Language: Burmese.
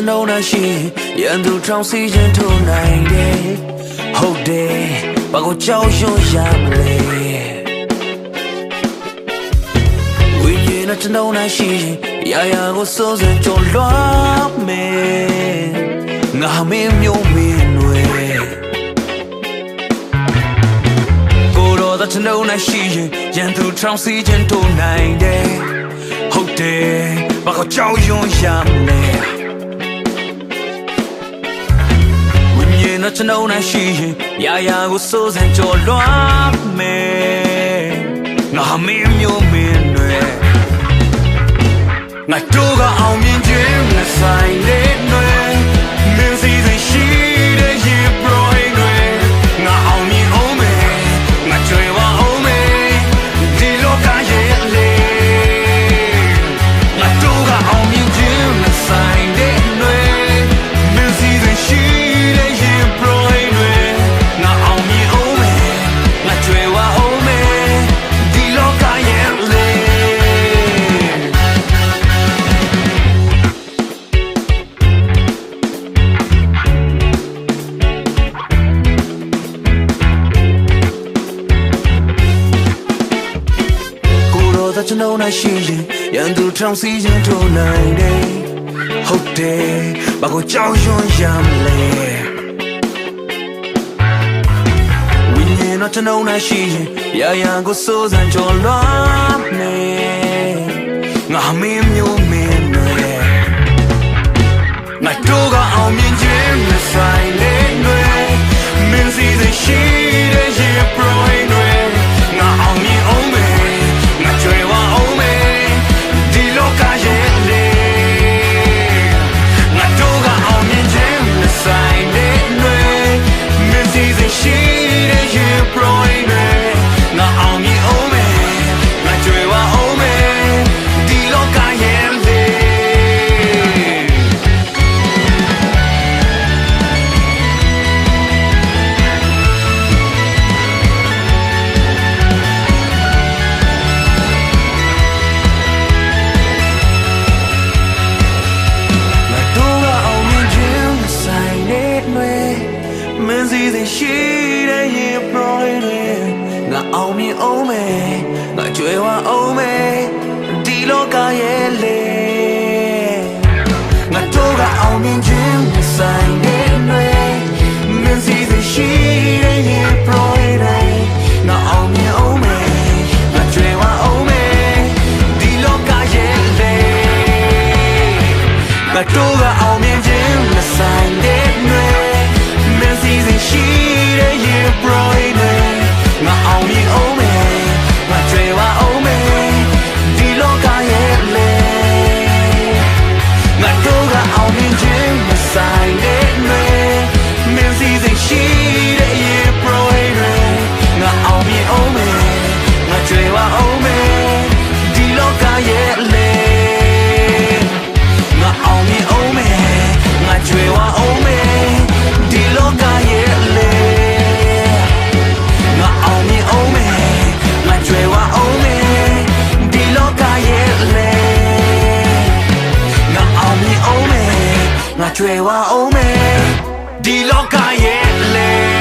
ကျွန်တော်နဲ့ရှိရန်သူထောင်စီခြင်းထိုးနိုင်တယ်ဟုတ်တယ်ဘာကိုကြောက်ရွံ့ရမလဲဝိညာဉ်နဲ့ကျွန်တော်နဲ့ရှိရာရာကိုစိုးစံကြော်လွှမ်းမယ်ငါမင်းမျိုးမင်းတွေကိုတော်တဲ့ကျွန်တော်နဲ့ရှိရန်သူထောင်စီခြင်းထိုးနိုင်တယ်ဟုတ်တယ်ဘာကိုကြောက်ရွံ့ရမလဲကျွန်တော်နဲ့ရှိရင်ရာရာကိုစိုးစံကြော်လွှမ်းမယ်ငါမင်းမျိုးမင်းတွေငါတို့ကအောင်မြင်ခြင်းနဲ့ဆိုင်နေတွေမင်းစီစဉ်ရှိတဲ့ရေပရိုဟိတ်တွေငါအောင်မြင်အောင်မယ်ငါကြွယ်ဝအောင်မယ်ဒီလောကရဲ့လေငါတို့ကအောင်မြင်ခြင်းနဲ့ဆိုင်နေတွေမင်းစီစဉ်ရှိကျွန်တော်နဲ့ရှိရင်ရန်သူထောင်စီခြင်းထိုးနိုင်တယ်ဟုတ်တယ်ဘာကိုကြောက်ရွံ့ရမလဲဝိညာဉ်နဲ့ကျွန်တော်နဲ့ရှိရင်ရာရာကိုစိုးစံကြော်လွှမ်းမယ်ငါမင်းမျိုးမင်းတွေငါတို့ကအောင်မြင်ခြင်းနဲ့ဆိုင်နေတွေမင်းစီစဉ်ရှိတဲ့ရေပရိုဟိတ်တွေငါအောင်မြင်အောင်မယ်ငါကြွယ်ဝအောင်မယ်ဒီလောကရဲ့လေငါတို့ကအောင်မြင်ခြင်းနဲ့ဆိုင်နေတွေမင်းစီစဉ်ရှိတဲ့ရေပရိုဟိတ်တွေငါအောင်မြင်အောင်မယ်ငါကြွယ်ဝအောင်မယ်ဒီလောကရဲ့လေမင်းစီစဉ်ရှိတဲ့ရေပရိုဟိတ်တွေငါအောင်မြင်အောင်မယ်ငါကြွယ်ဝအောင်မယ်ဒီလောကရဲ့လေငါတို့ကအောင်မြင်ခြင်းဆိုင်နေတွေမင်းစီစဉ်ရှိတဲ့ရေပရိုဟိတ်တွေငါအောင်မြင်အောင်မယ်ငါကြွယ်ဝအောင်မယ်ဒီလောကရဲ့လေငါတို့ကအောင်မြင်ခြင်းဆိုင်နေတွေရှိတဲ့ရေပရိုဟိတ်တွေငါအောင်မြင်အောင်မယ်ငါကြွယ်ဝအောင်မယ်ဒီလောကရဲ့လေငါတို့ကအောင်မြင်ခြင်းမဆိုင်တဲ့တွေမင်းစီစဉ်ရှိတဲ့ရေပရိုဟိတ်တွေငါအောင်မြင်အောင်မယ်ငါကြွယ်ဝအောင်မယ်ဒီလောကရဲ့လေငါအောင်မြင်အောင်မယ်ငါကြွယ်ဝအောင်မယ်ဒီလောကရဲ့ကြွယ်ဝအောင်မယ်ဒီလောကရဲ့လေ